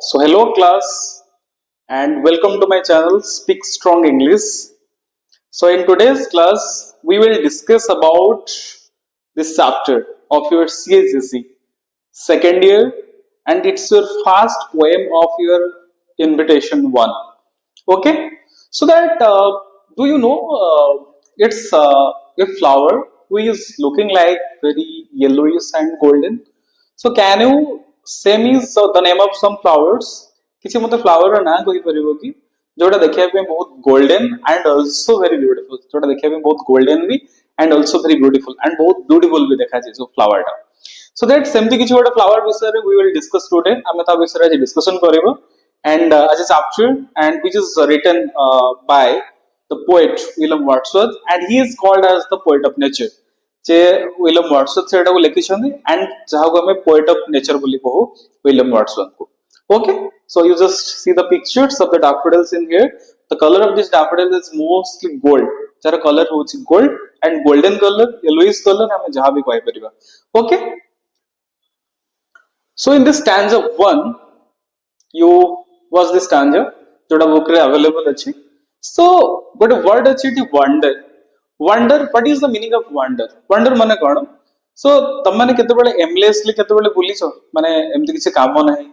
So hello class and welcome to my channel Speak Strong English. So in today's class we will discuss about this chapter of your CHSE second year, and it's your first poem of your invitation one. Okay, so that do you know it's a flower who is looking like very yellowish and golden. So can you say me the name of some flowers? किसी मतलब flower रा ना कोई परिवो की जोड़ा देखिए पे बहुत golden and also very beautiful. जोड़ा देखिए पे बहुत golden भी and also very beautiful and बहुत beautiful भी देखा जाए जो flower टा. So that सेमती किसी वाला flower विषय रे we will discuss today. हमें ता विषय रे discussion करेंगे and as a chapter and which is written by the poet William Wordsworth, and he is called as the poet of nature. J William Wordsworth सेटा को लिखिछन्ती and जहा को हमें पोएट ऑफ नेचर बोली कहू विलियम वर्ड्सवर्थ को. Okay, so you just see the pictures of the daffodils in here. The colour of this daffodil is mostly gold. जरा colour होची gold and golden colour yellowish colour हमें जहा भी कहि परिबा. Okay, so in this stanza 1 you was this stanza जोटा book रे available अछि. सो गोटे वर्ड अछि it wonder. Wonder, what is the meaning of wonder? Wonder माने कोन? सो तम माने केते बेले एमलेसली केते बेले बुलिछो माने एमती किछ काम नाही,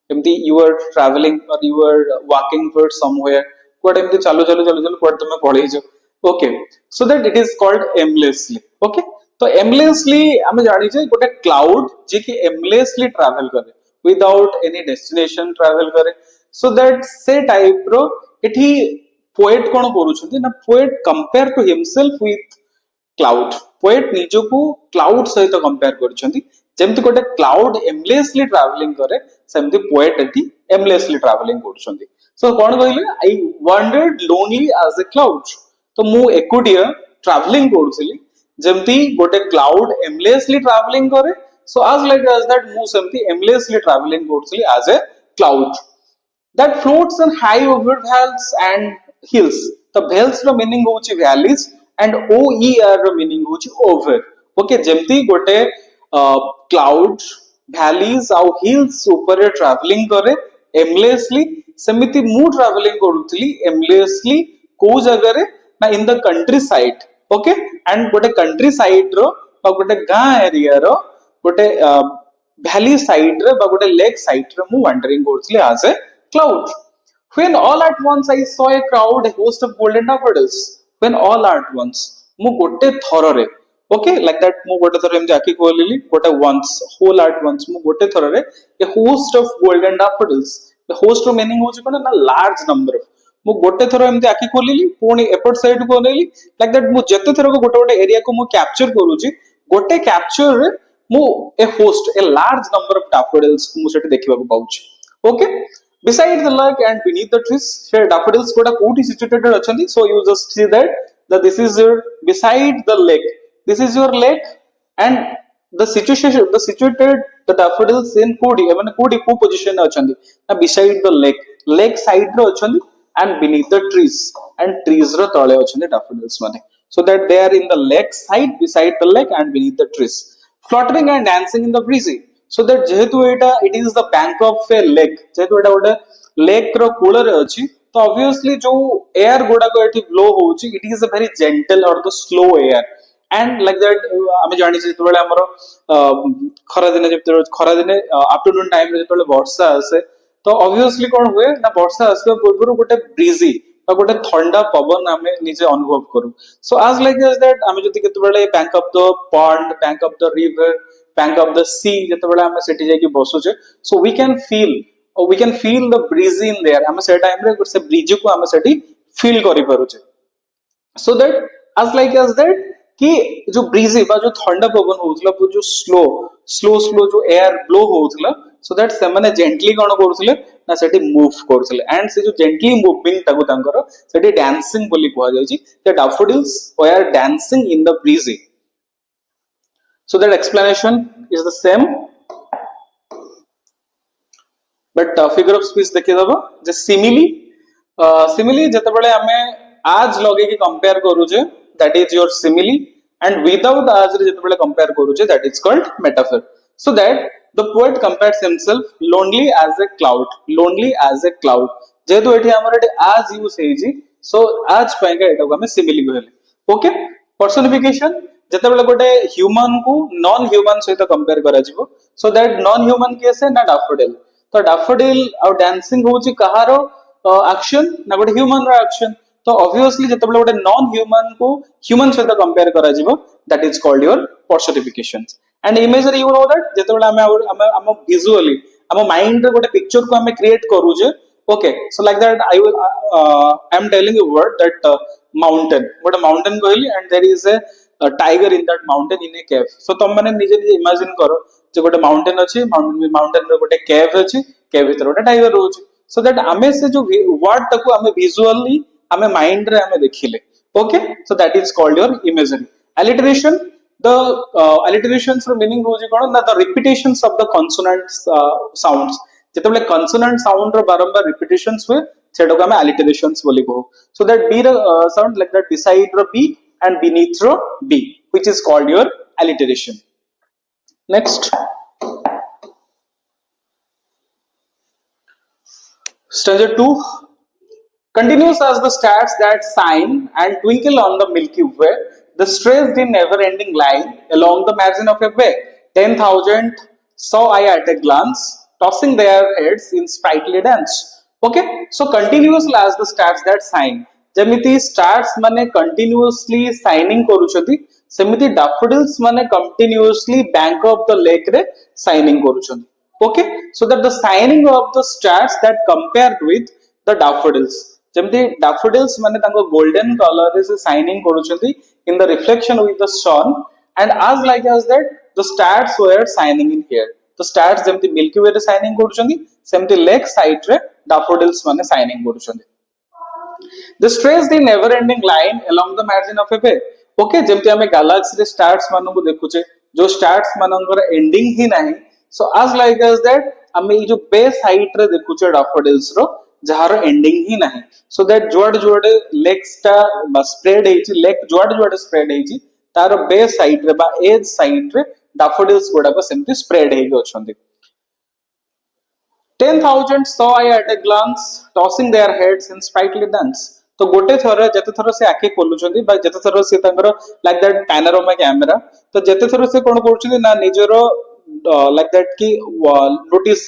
एमती यू आर ट्रैवलिंग और you are walking for somewhere कोड एमती चालू चालू चालू चालू कोड तमे पढेइछो. Okay, so that it is called aimlessly. Okay, तो एमलेसली हम जानि छै गोटे क्लाउड जे कि एमलेसली ट्रैवल करे विदाउट एनी डेस्टिनेशन ट्रैवल करे. सो दैट से टाइप रो एठी पोएट कोन करूछंती ना, poet compare to himself with cloud. Poet निजो को क्लाउड सहित कंपेयर करछंती. जेमति गोटे क्लाउड एमलेसली ट्रैवलिंग करे सेमति पोएट एठी एमलेसली ट्रैवलिंग करछंती. सो कोन कहले I wondered lonely as a cloud. तो मु एकुटिया ट्रैवलिंग करछली जेमति गोटे क्लाउड एमलेसली ट्रैवलिंग करे. सो as like as that मु सेमति एमलेसली ट्रैवलिंग करछली as a cloud that floats on high over valleys and hills. The valleys रो मीनिंग होची valleys and OER रो मीनिंग होची over. ओके, जेमती गोटे क्लाउड valleys आउ hills ऊपर ट्रैवलिंग करे एमलेसली, सेमिति मु ट्रैवलिंग करूथली एमलेसली को जगह रे ना in the countryside. Okay, and गोटे कंट्री साइड रो और गोटे गां एरिया रो गोटे वैली साइड रे बा गोटे लेक साइड रे मु वंडरिंग करूथली as a cloud. When all at once I saw a crowd, a host of golden daffodils. When all at once, मु गोटे थररे, okay, like that मु गोटे थर एमती आखि खोलिली गोटे once, whole at once मु गोटे थररे a host of golden daffodils. The host रो मीनिंग होची कोन ना large number of. मु गोटे थर एमती आखि खोलिली पुनी एपट साइड को नेली, like that मु जते थर को गोटे गोटे एरिया को मु कैप्चर करूची. गोटे कैप्चर रे मु a host, a large number of daffodils मु सेठी देखिबा को पाउची. Okay, beside the lake and beneath the trees, here daffodils Kota कोठी situated अछंती. So you just see that this is your beside the lake. This is your lake and the situated the daffodils in कोठी माने कोठी को position अछंती ना beside the lake side row अछंती and beneath the trees and trees रो तळे अछंती daffodils माने. So that they are in the lake side, beside the lake and beneath the trees, fluttering and dancing in the breeze. So that जेहेतु एटा it is the bank of a lake, जेहेतु एटा गोटे lake रो cool रे अछि, तो obviously जो air गुडा को एठी blow होउची it is a very gentle or the slow air, and like that हम जानि छै जेतबेले हमर खरा दिने जेतबेले खरा दिने आफ्टरनून टाइम रे जेतबेले वर्षा आसे तो ऑब्वियसली कोन हुए ना वर्षा आसे पूर्व गोटे ब्रीजी बा गोटे ठंडा पवन हमें निजे अनुभव करू. सो as like as that हम जति केतबेले bank of the pond, bank of the river, bank of the sea जेतबेले हम सेठी जाय कि बसु छे, so we can feel the breeze in there. हम से टाइम रे से ब्रीज को हम सेठी फील करि पारु छे. So that as like as that कि जो ब्रीजी बा जो ठंडा पवन होउतला जो स्लो जो एयर ब्लो होउतला, सो दैट से माने जेंटली कोन करथले ना सेठी मूव करथले एंड से जो जेंटली मूविंग ताको तांकर सेठी डांसिंग बोली कहआ जाय छी. The daffodils were dancing in the breezy. So that explanation is the same, but figure of speech देखि दबो जे simile जेतेबेले हमें आज लगे कि कंपेयर करू जे that is your simile, and without आज रे जेतेबेले कंपेयर करू जे that is called metaphor. So that the poet compares himself lonely as a cloud, lonely as a cloud. जेहेतु एठी हमर एठी as use hazy, so as पाएगा एटा को हमें सिमिली कहले. ओके, पर्सनिफिकेशन जेतेबेले गोटे ह्यूमन को नॉन ह्यूमन सहित कंपेयर करा जिवो, so that non human case है ना डैफोडिल. तो डैफोडिल और डांसिंग होची कहारो एक्शन ना गोटे ह्यूमन रो एक्शन. तो ऑब्वियसली जेतेबेले गोटे नॉन ह्यूमन को ह्यूमन सहित कंपेयर करा जिवो, that is called your personifications. And imagery you know that जेतेबेले हम विजुअली हम माइंड रे गोटे पिक्चर को हम क्रिएट करू जे. Okay, so like that I am telling you word that mountain, what a mountain कहली, and there is a tiger in that mountain in a cave. So तुम मैंने निजे निजे imagine करो जो गोटे mountain अच्छी, mountain रे गोटे cave अच्छी, cave भीतर गोटे tiger रोज. So that हमें से जो word तक हमें visually हमें mind रे हमें देखिले. Okay, so that is called your imagery. Alliteration, the alliterations meaning होजी कौन ना, the repetitions of the consonant sounds. जेतेबेले consonant sound रो बारंबार repetitions हुए सेटा को हमें alliterations बोली को. So that b sound like that beside row b and beneath row b, which is called your alliteration. Next, stanza 2. Continuous as the stars that shine and twinkle on the Milky Way, the stressed in never-ending line along the margin of a bay. 10,000 saw I at a glance, tossing their heads in sprightly dance. Okay, so continuous as the stars that shine. जेमिति stars माने continuously shining करूछथि, सेमिति daffodils माने continuously bank of the lake रे shining करूछथि. Okay, so that the shining of the stars that compared with the daffodils. जेमिति daffodils माने तांको golden color रे से shining करूछथि in the reflection with the sun, and as like as that the stars were shining in here. तो stars जेमति Milky Way रे shining करूछंदी, सेमति lake side रे डैफोडिल्स माने साइनिंग करूछंदी. The stretched the never ending line along the margin of a bay. Okay, जेमति हमें गैलेक्सी रे स्टार्स मानो को देखुचे, जो स्टार्स मानकर एंडिंग ही नाही. So as like as that हमें ई जो बे साइड रे देखुचे डैफोडिल्स रो जहार एंडिंग ही नाही. सो दैट जोड जोड लेक्स टा स्प्रेड हेची, लेक जोड जोड स्प्रेड हेची, तार बे साइड रे बा एज साइड रे daffodils गुडा को सेमति स्प्रेड हेइ अछंदी. 10,000 saw I at a glance, tossing their heads in sprightly dance. तो गोटे थर जते थर से आके खोलुछंदी बा जते थर से तांगर लाइक दैट पैनोरामा कैमरा, तो जते थर से कोन करछंदी ना निजरो लाइक दैट की नोटिस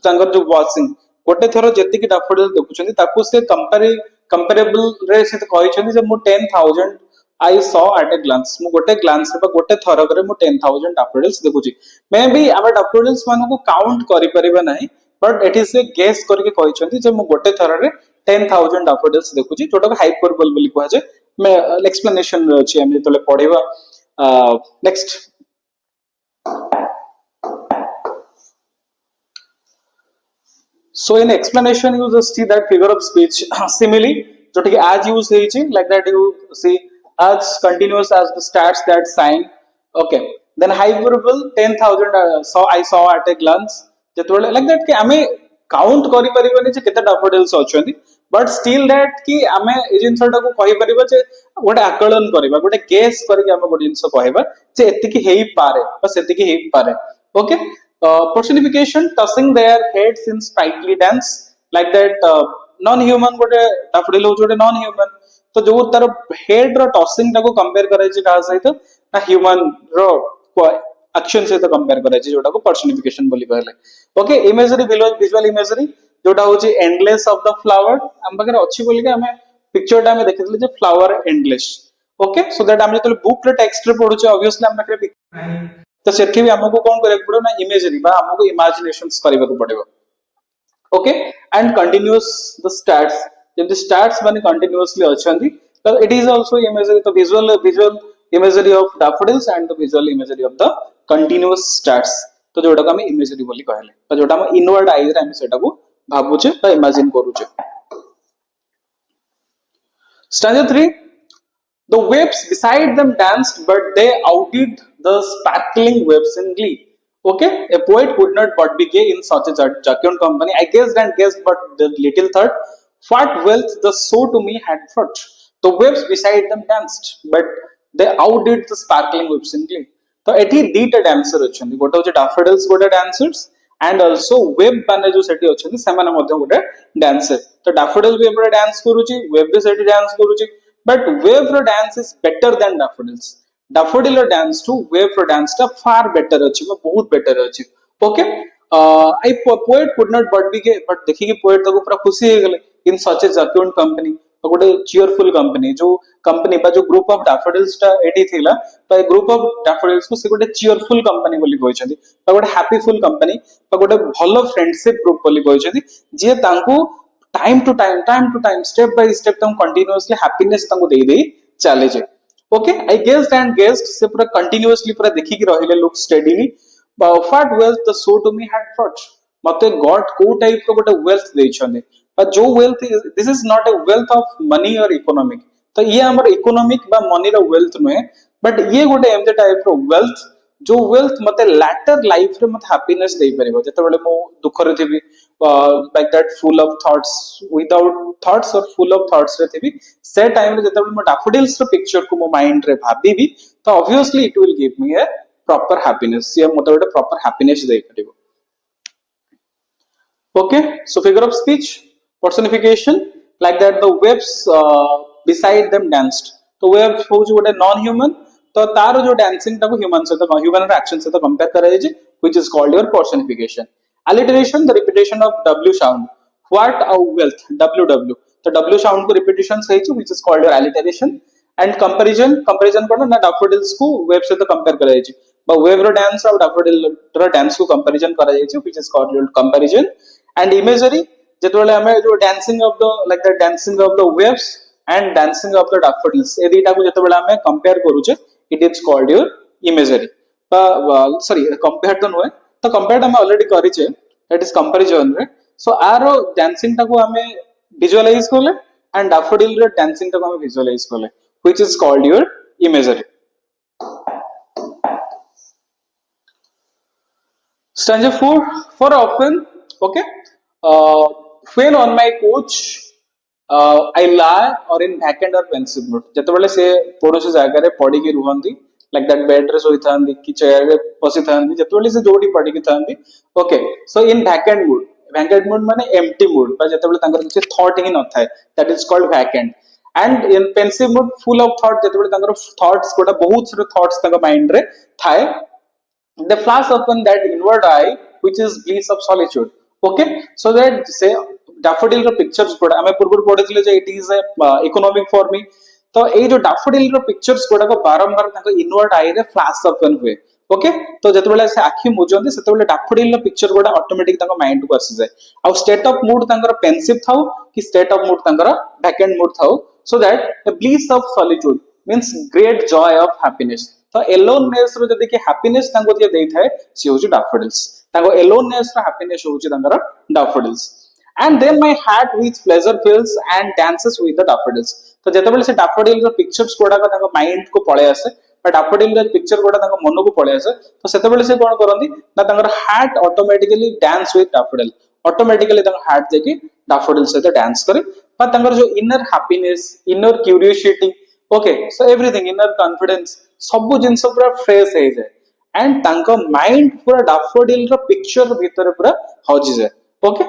तांगर जो वाचिंग गोटे थर जति की daffodil देखुछंदी ताकू से कंपेरेबल रे से कहिछंदी जे मु 10,000 I saw at a glance, मु गोटे ग्लांस रे गोटे थरक रे मु 10,000 daffodils देखुची. मे बी आम daffodils मानो को काउंट करि परिबा नाही, but it is a guess करके कहिसंती जे मु गोटे थर रे 10,000 daffodils देखुची, जोटा को हाइपरबोल बोली कहै छै. मैं एक्सप्लेनेशन रे अछि, हम तले पढिबा. Next, so in explanation you just see that figure of speech simile जोटा कि as use हेइ छै, like that you see as continuous as the stars that shine. Okay, then hyperbole 10,000 I saw at a glance. जेतबेले like that कि हमें count करि परिबने जे केते daffodils अछंती, but still that कि हमें ए जिंसटा को कहि परिबा जे गोटे आकलन करबा, गोटे गेस करके हम गोटे जिंस कहबा जे एति कि हेइ पारे बस एति कि हेइ पारे. Okay, personification tossing their heads in sprightly dance, like that non human गोटे daffodil हो जोटे non human, तो जो तार हेड रो टॉसिंग टाको कंपेयर कराय छै का सहित ना ह्यूमन रो एक्शन सहित कंपेयर कराय छै, जोटा को पर्सनिफिकेशन बोली कहले. ओके, इमेजरी विजुअल इमेजरी जोटा होची एंडलेस ऑफ द फ्लावर, हम बगैर अच्छी बोली के हमें पिक्चर टा हमें देखितले जे flower endless. Okay, so that हम जतले बुक रे टेक्स्ट रे पढुचे ऑब्वियसली हम बगैर तो सेठी भी हमको कोन करे पड़ो ना इमेजरी बा हमको इमेजिनेशंस करबा को पड़ेबो. Okay, and continuous the stars, जब द स्टार्स माने कंटीन्यूअसली अछंती, तो इट इज आल्सो इमेजरी. तो visual imagery of daffodils and the visual imagery of the continuous stars, तो जोटा को हम इमेजरी बोली कहले, तो जोटा हम इनवर्ड आई रे हम सेटा को भाबुचे बा इमेजिन करूचे. Stanza 3. The waves beside them danced, but they outdid the sparkling waves in glee. Okay, a poet could not but be gay in such a jocund company. I guessed and guessed, but the little thought what wealth the so to me had brought. The waves beside them danced, but they outdid the sparkling waves in glee. तो एठी दीटा dancer अछंती गोटे होचे daffodils गोटे dancers and also web माने जो सेठी अछंती सेमाने मध्ये गोटे dancer तो डैफोडिल भी एपरे डांस करूची वेब भी सेठी डांस करूची बट वेब रो dance is better than daffodils daffodil रो डांस टू वेब रो डांस टा फार बेटर अछि बहुत बेटर अछि okay I poet could not but be के बट देखि कि पोएट तको पूरा खुशी हो गेले इन सच ए जक्यूंट कंपनी तो गोटे चीयरफुल कंपनी जो कंपनी बा जो ग्रुप ऑफ डैफोडिल्स टा एडी थिला तो ए ग्रुप ऑफ डैफोडिल्स को से गोटे चीयरफुल कंपनी बोली कहछथि तो गोटे हैप्पीफुल कंपनी तो गोटे भलो फ्रेंडशिप ग्रुप बोली कहछथि जे तांको time to time step by step तम कंटीन्यूअसली हैप्पीनेस तांको दे चले जे okay I gazed and gazed से पूरा कंटीन्यूअसली पूरा देखि कि रहिले लोग steadily what wealth the so to me had brought मते गॉड को टाइप को गोटे वेल्थ देछने पर जो wealth this is not a wealth of money और इकोनॉमिक तो ये हमर इकोनॉमिक बा मनी रो वेल्थ नुहे बट ये गोटे एमते टाइप रो वेल्थ जो वेल्थ मते लैटर लाइफ रे मते हैप्पीनेस दे परिबो जते बेले मो दुख रे थिबी like that full of thoughts without thoughts और फुल ऑफ थॉट्स रे थिबी से टाइम रे जते बेले मो डैफोडिल्स रो पिक्चर को मो माइंड रे भाबीबी तो obviously it will give me a proper happiness ये मते गोटे proper happiness they परिबो okay so figure of speech personification like that the waves beside them danced तो wave हो जो गोटे नॉन ह्यूमन तो तार जो डांसिंग ताको ह्यूमन से तो ह्यूमन एक्शन से तो कंपेयर कराय जे which is called your personification alliteration the repetition of w sound what a wealth ww तो w sound को repetition सही छै which is called your alliteration and comparison कोन ना डैफोडिल्स को वेव से तो कंपेयर कराय छै बा वेव रो डांस और डैफोडिल रो डांस को कंपैरिजन करा जाय छै which is called comparison and imagery जेतोले हमें जो dancing of the like the dancing of the waves and dancing of the daffodils ए दीटा को जेतोले हमें कंपेयर करू छै it is called your imagery sorry compare तो नय तो कंपेयर हम ऑलरेडी करि छै दैट इज कंपैरिजन रे सो आरो डांसिंग टा को हमें विजुअलाइज करले एंड डैफोडिल रे डांसिंग टा को हमें विजुअलाइज करले which is called your imagery Stanza 4 for often okay when on my couch I lie or in vacant or pensive mood जेतबेले से पड़ोसी जागा रे पड़ी की रुहंती like that bed रे सोई थांदी की चेयर रे बसी थांदी जेतबेले से जोडी पड़ी की थांदी okay so in vacant mood माने empty mood बा जेतबेले तांकर किछ थॉट ही न थाए that is called vacant and in pensive mood full of thought जेतबेले तांकर थॉट्स कोटा बहुत सारे थॉट्स तांका माइंड रे थाए they flash upon that inward eye which is bliss of solitude okay so that say daffodil ro pictures koda ame purpur podithile je it is a economic for me तो ए जो daffodil रो pictures कोडा को बारंबार ताको invert आई रे flash अपन हुए okay तो जतबेला से आखी मुजंदी सेतबेला daffodil रो पिक्चर कोडा ऑटोमेटिक ताको माइंड को आसी जाय आ स्टेट ऑफ मूड तांकर पेंसिव थाउ कि स्टेट ऑफ मूड तांकर वैकेंट मूड थाउ so that the bliss of solitude means great joy of happiness तो एलोननेस रो जदी कि हैप्पीनेस तांको दिया देई थाए सी होची डैफोडिल्स तांको एलोननेस रो हैप्पीनेस होची तांकर daffodils and then my heart with pleasure fills and dances with the daffodils तो जेतबेले से डैफोडिल रो पिक्चर्स कोडा का तांको माइंड को पळे आसे बट डैफोडिल रो पिक्चर कोडा तांको मन को पळे आसे तो सेतबेले से कोन करंदी ना तांकर heart automatically dance with daffodil automatically तांको हार्ट जेकी डैफोडिल से डांस करे पर तांकर जो inner happiness inner curiosity okay so everything inner confidence सब जिंस पूरा फ्रेश हे जाय एंड तांको माइंड पूरा डैफोडिल रो पिक्चर भीतर पूरा हजि जाय ओके